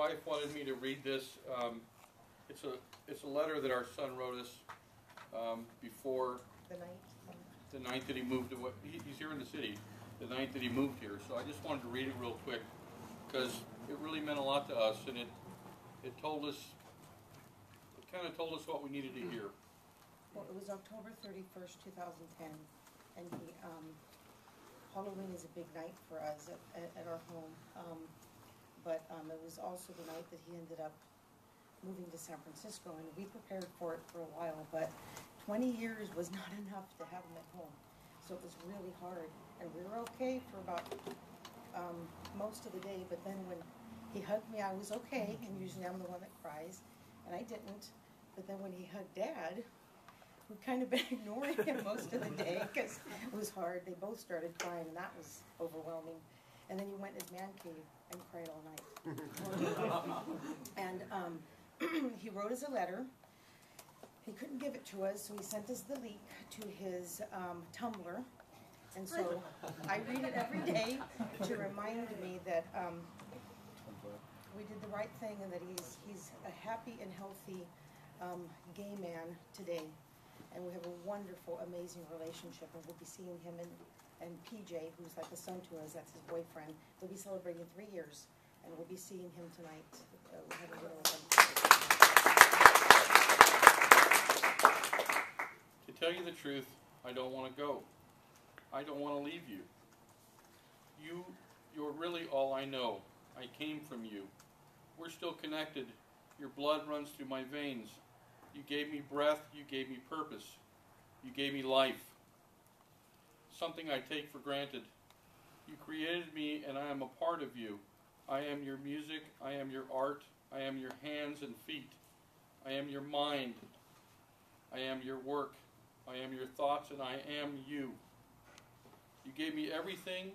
wife wanted me to read this. It's a letter that our son wrote us before the night that he moved away. He's here in the city. The night that he moved here. So I just wanted to read it real quick because it really meant a lot to us, and it told us, it kind of told us what we needed to hear. Well, it was October 31st, 2010, and Halloween is a big night for us at our home, but it was also the night that he ended up moving to San Francisco, and we prepared for it for a while, but 20 years was not enough to have him at home, so it was really hard, and we were okay for about most of the day, but then when he hugged me, I was okay, and usually I'm the one that cries, and I didn't, but then when he hugged Dad, we kind of been ignoring him most of the day because it was hard. They both started crying, and that was overwhelming. And then he went in his man cave and cried all night. And he wrote us a letter. He couldn't give it to us, so he sent us the link to his Tumblr. And so I read it every day to remind me that we did the right thing and that he's a happy and healthy gay man today. And we have a wonderful, amazing relationship, and we'll be seeing him and PJ, who's like a son to us, that's his boyfriend. They'll be celebrating 3 years, and we'll be seeing him tonight. We have a dinner with him. To tell you the truth, I don't want to go. I don't want to leave you. You're really all I know. I came from you. We're still connected. Your blood runs through my veins. You gave me breath, you gave me purpose, you gave me life. Something I take for granted. You created me and I am a part of you. I am your music, I am your art, I am your hands and feet. I am your mind, I am your work, I am your thoughts, and I am you. You gave me everything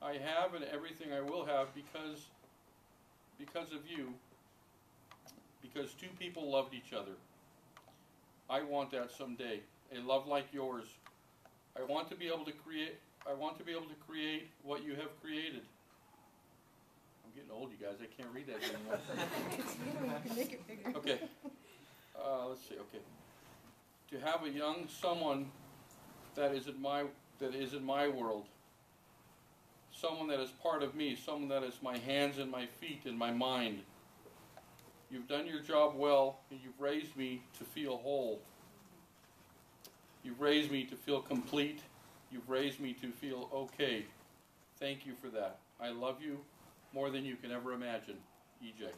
I have and everything I will have because of you. Because two people loved each other. I want that someday. A love like yours. I want to be able to create what you have created. I'm getting old, you guys. I can't read that anymore. You can make it bigger. Okay. Let's see. Okay. To have a young someone that is in my world. Someone that is part of me. Someone that is my hands and my feet and my mind. You've done your job well, and you've raised me to feel whole. You've raised me to feel complete. You've raised me to feel okay. Thank you for that. I love you more than you can ever imagine. EJ.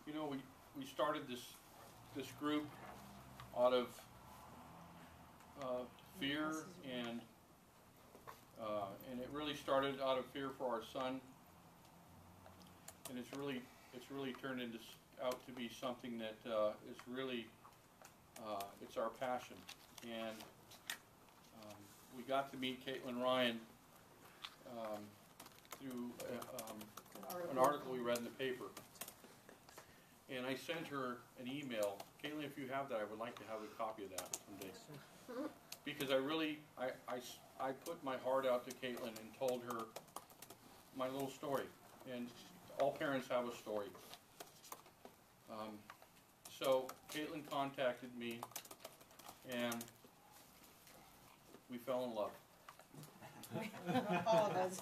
You know, we started this group out of fear, and it really started out of fear for our son. And it's really turned out to be something that is really it's our passion. And we got to meet Caitlin Ryan through an article we read in the paper. And I sent her an email. Caitlin, if you have that, I would like to have a copy of that someday. Because I put my heart out to Caitlin and told her my little story. And all parents have a story. So Caitlin contacted me, and we fell in love. All of us.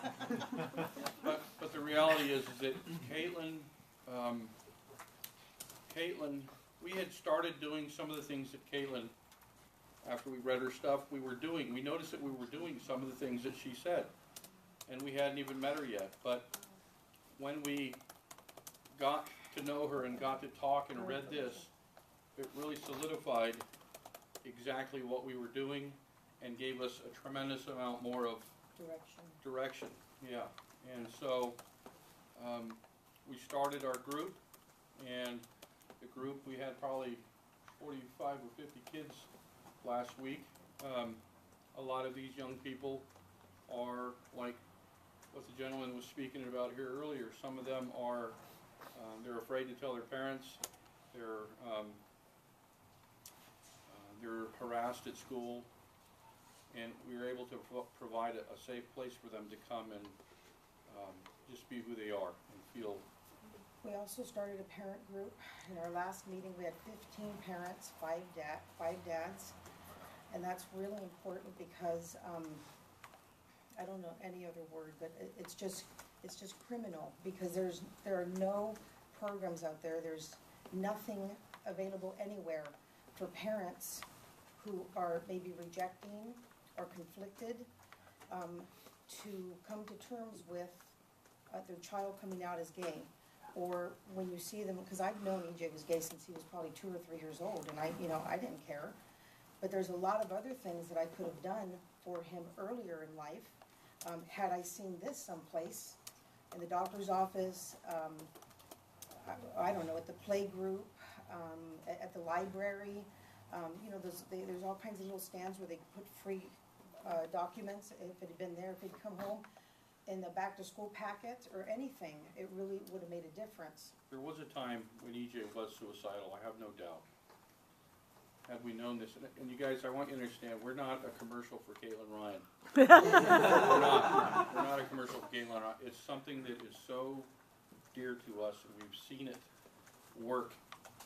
But the reality is that Caitlin, we had started doing some of the things that Caitlin, after we read her stuff, we were doing. We noticed that we were doing some of the things that she said, and we hadn't even met her yet. But when we got to know her and got to talk and read this, it really solidified exactly what we were doing and gave us a tremendous amount more of direction. Yeah. And so we started our group, and the group, we had probably 45 or 50 kids last week. A lot of these young people are like what the gentleman was speaking about here earlier. Some of them are, they're afraid to tell their parents. They're harassed at school, and we were able to provide a safe place for them to come just be who they are and feel. We also started a parent group. In our last meeting, we had 15 parents, five dads, and that's really important because I don't know any other word, but it's just criminal because there are no programs out there. There's nothing available anywhere for parents who are maybe rejecting or conflicted to come to terms with their child coming out as gay. Or when you see them, because I've known EJ was gay since he was probably 2 or 3 years old, and I didn't care. But there's a lot of other things that I could have done for him earlier in life. Had I seen this someplace, in the doctor's office, I don't know, at the play group, at the library, there's all kinds of little stands where they put free documents. If it had been there, if he'd come home, in the back-to-school packet or anything, it really would have made a difference. There was a time when EJ was suicidal, I have no doubt. Had we known this, and you guys, I want you to understand, we're not a commercial for Caitlin Ryan. We're not a commercial for Caitlin Ryan. It's something that is so dear to us, and we've seen it work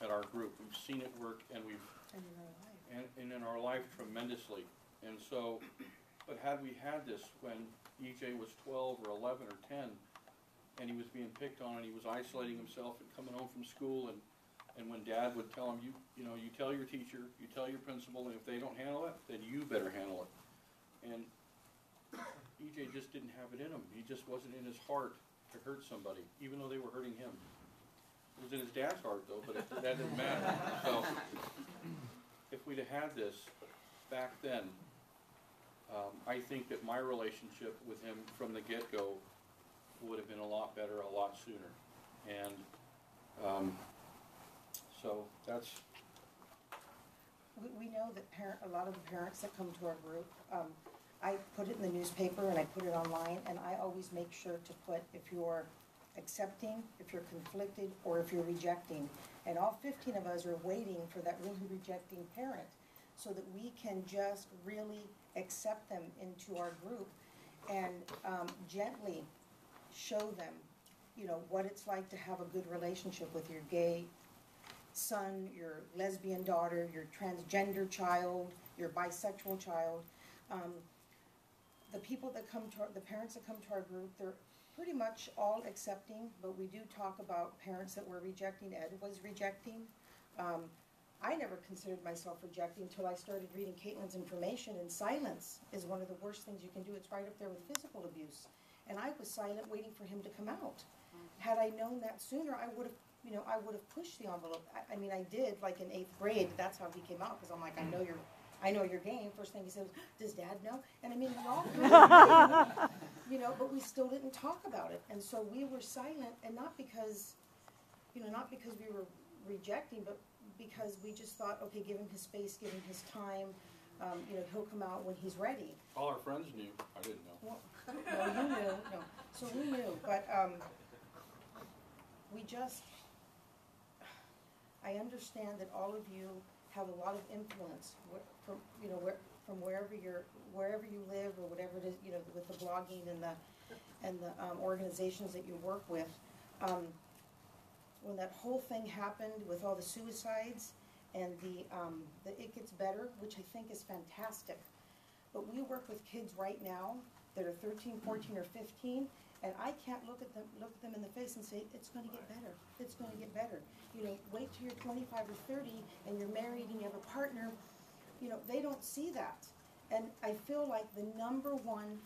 at our group. We've seen it work, and And in our life. and in our life tremendously. And so, but had we had this when EJ was 12 or 11 or 10, and he was being picked on, and he was isolating himself and coming home from school, and when Dad would tell him, you tell your teacher, you tell your principal, and if they don't handle it, then you better handle it. And EJ just didn't have it in him. He just wasn't in his heart to hurt somebody, even though they were hurting him. It was in his dad's heart, though, but that didn't matter. So, if we'd have had this back then, I think that my relationship with him from the get-go would have been a lot better, a lot sooner. And so that's... We know that a lot of the parents that come to our group, I put it in the newspaper and I put it online, and I always make sure to put if you're accepting, if you're conflicted, or if you're rejecting. And all 15 of us are waiting for that really rejecting parent so that we can just really accept them into our group and gently show them, what it's like to have a good relationship with your gay son, your lesbian daughter, your transgender child, your bisexual child. The people that come to the parents that come to our group, they're pretty much all accepting, but we do talk about parents that were rejecting. Ed was rejecting. I never considered myself rejecting until I started reading Caitlin's information, and silence is one of the worst things you can do. It's right up there with physical abuse. And I was silent, waiting for him to come out. Had I known that sooner, I would have pushed the envelope. I mean, I did, like in 8th grade. That's how he came out, because I'm like, I know your game. First thing he said was, "Does Dad know?" And I mean, we all knew, but we still didn't talk about it. And so we were silent, and not because we were rejecting, but because we just thought, okay, give him his space, give him his time. He'll come out when he's ready. All our friends knew. I didn't know. Well, no, you knew. No, so we knew, but we just. I understand that all of you have a lot of influence from wherever you live or whatever it is, with the blogging and the organizations that you work with. When that whole thing happened with all the suicides and the It Gets Better, which I think is fantastic, but we work with kids right now that are 13, 14, or 15, and I can't look at them in the face and say, it's going to get better. It's going to get better. Wait till you're 25 or 30 and you're married and you have a partner. They don't see that. And I feel like the number one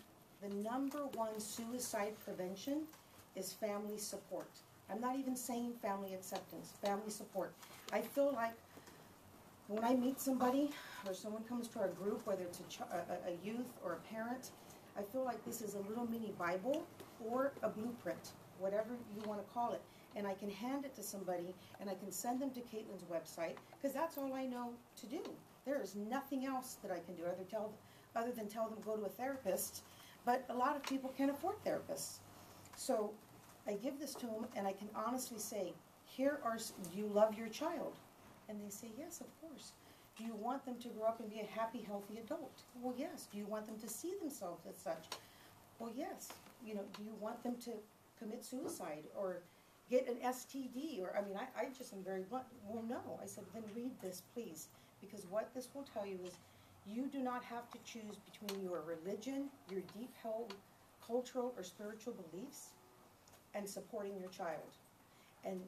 suicide prevention is family support. I'm not even saying family acceptance, family support. I feel like when I meet somebody or someone comes to our group, whether it's a youth or a parent, I feel like this is a little mini Bible or a blueprint, whatever you want to call it. And I can hand it to somebody and I can send them to Caitlin's website, because that's all I know to do. There is nothing else that I can do other than tell them go to a therapist. But a lot of people can't afford therapists. So I give this to them and I can honestly say, do you love your child? And they say, yes, of course. Do you want them to grow up and be a happy, healthy adult? Well, yes. Do you want them to see themselves as such? Well, yes. you know, do you want them to commit suicide or get an STD? Or, I mean, I just am very blunt. Well, no. I said, then read this, please. Because what this will tell you is you do not have to choose between your religion, your deep-held cultural or spiritual beliefs, and supporting your child. And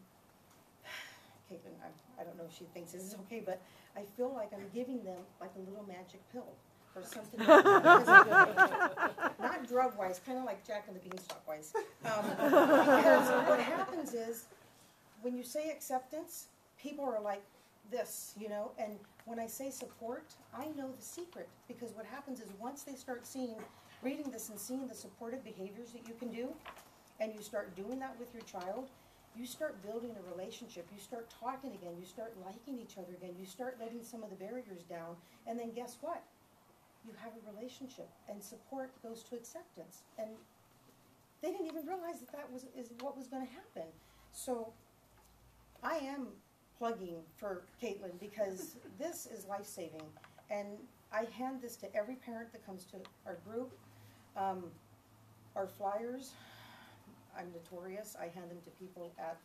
Caitlin, I don't know if she thinks this is okay, but I feel like I'm giving them like a little magic pill or something like that. Not drug-wise, kind of like Jack and the Beanstalk-wise. Because what happens is, when you say acceptance, people are like this, you know, and when I say support, I know the secret. Because what happens is once they start reading this and seeing the supportive behaviors that you can do, and you start doing that with your child, you start building a relationship, you start talking again, you start liking each other again, you start letting some of the barriers down, and then guess what? You have a relationship, and support goes to acceptance. And they didn't even realize that is what was going to happen. So I am plugging for Caitlin because this is life-saving. And I hand this to every parent that comes to our group. Our flyers, I'm notorious. I hand them to people at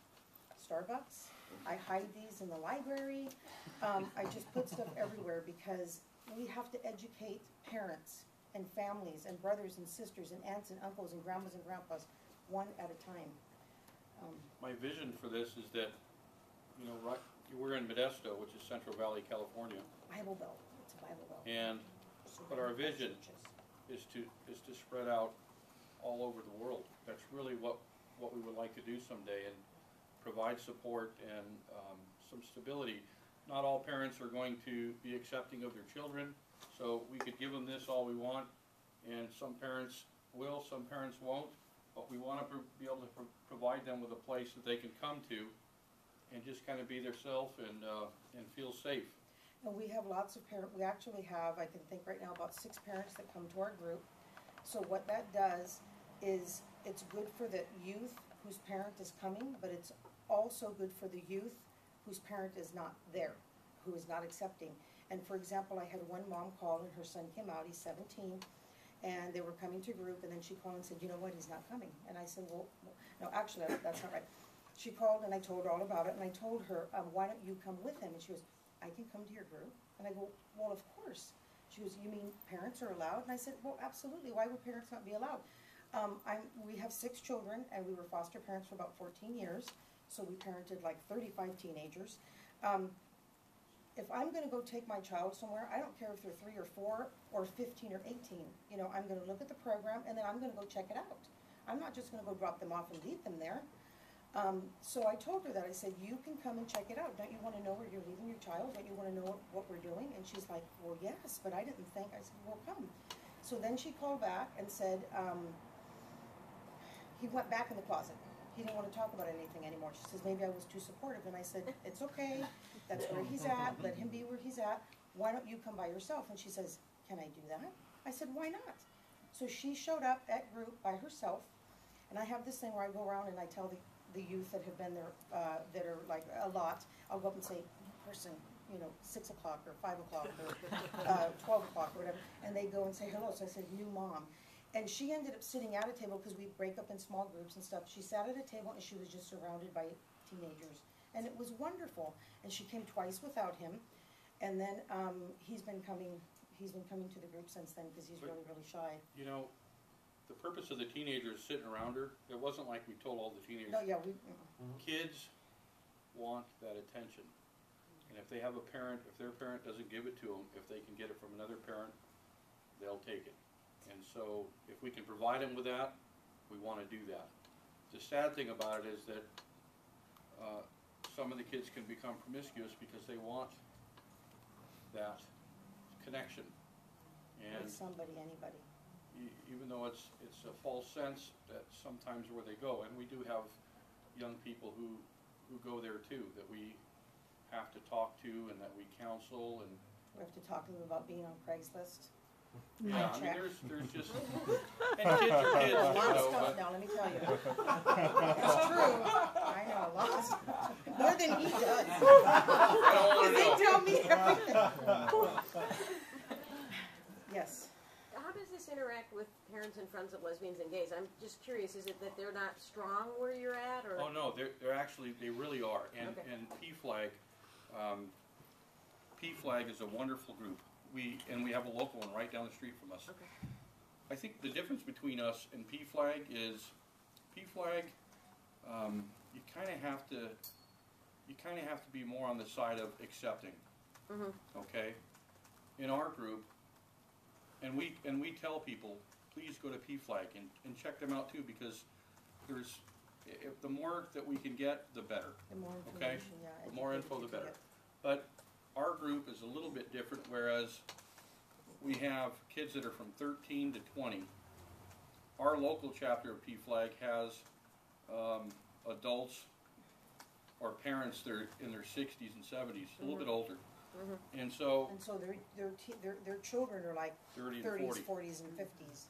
Starbucks. I hide these in the library. I just put stuff everywhere because we have to educate parents and families and brothers and sisters and aunts and uncles and grandmas and grandpas one at a time. My vision for this is that, you know, we're in Modesto, which is Central Valley, California. Bible Belt. It's a Bible Belt. And but our vision is to spread out all over the world. That's really what we would like to do someday, and provide support and some stability. Not all parents are going to be accepting of their children, so we could give them this all we want, and some parents will, some parents won't, but we want to be able to provide them with a place that they can come to and just kind of be themselves and feel safe. And we have lots of parents. We actually have, I can think right now, about 6 parents that come to our group. So what that does is it's good for the youth whose parent is coming, but it's also good for the youth whose parent is not there, who is not accepting. And for example, I had one mom call and her son came out, he's 17, and they were coming to group, and then she called and said, you know what, he's not coming. And I said, well, no, actually, that's not right. She called and I told her all about it, and I told her, why don't you come with him? And she goes, I can come to your group. And I go, well, of course. She goes, you mean parents are allowed? And I said, well, absolutely. Why would parents not be allowed? We have 6 children, and we were foster parents for about 14 years. So we parented like 35 teenagers. If I'm going to go take my child somewhere, I don't care if they're 3 or 4 or 15 or 18. You know, I'm going to look at the program, and then I'm going to go check it out. I'm not just going to go drop them off and leave them there. So I told her that. I said, you can come and check it out. Don't you want to know where you're leaving your child? Don't you want to know what we're doing? And she's like, well, yes, but I didn't think. I said, well, come. So then she called back and said, he went back in the closet. He didn't want to talk about anything anymore. She says, maybe I was too supportive. And I said, it's okay. That's where he's at. Let him be where he's at. Why don't you come by yourself? And she says, can I do that? I said, why not? So she showed up at group by herself. And I have this thing where I go around and I tell the youth that have been there, that are like a lot, I'll go up and say, person, you know, 6 o'clock or 5 o'clock or 12 o'clock or whatever. And they go and say hello. So I said, new mom. And she ended up sitting at a table because we break up in small groups and stuff. She sat at a table and she was just surrounded by teenagers. And it was wonderful. And she came twice without him. And then he's been coming to the group since then because he's really, really shy. You know, the purpose of the teenagers sitting around her, it wasn't like we told all the teenagers. No, yeah, Kids want that attention. And if they have a parent, if their parent doesn't give it to them, if they can get it from another parent, they'll take it. And so if we can provide them with that, we want to do that. The sad thing about it is that some of the kids can become promiscuous because they want that connection. And with somebody, anybody. Even though it's a false sense, that sometimes where they go, and we do have young people who go there too, that we have to talk to and that we counsel, and we have to talk to them about being on Craigslist. Yeah, I mean, there's just, and kids are kids, a lot of you know, stuff now, let me tell you. It's true. I know, a lot of stuff. More than he does. I don't want to They know. tell me everything. Yes. How does this interact with parents Friends and Friends of Lesbians and Gays. I'm just curious, is it that they're not strong where you're at, or? Oh no, they're actually, they really are. And Okay. and PFLAG is a wonderful group. We have a local one right down the street from us. Okay. I think the difference between us and PFLAG is PFLAG, you kind of have to be more on the side of accepting. Mm-hmm. Okay, in our group, and we tell people, please go to PFLAG and check them out too, because the more that we can get, the better. The more Okay, information, yeah. the more info, the better. But our group is a little bit different, whereas we have kids that are from 13 to 20. Our local chapter of PFLAG has adults or parents that are in their 60s and 70s, a little bit older. Mm-hmm. And so their children are like 30 to 30s, 40. 40s, and 50s.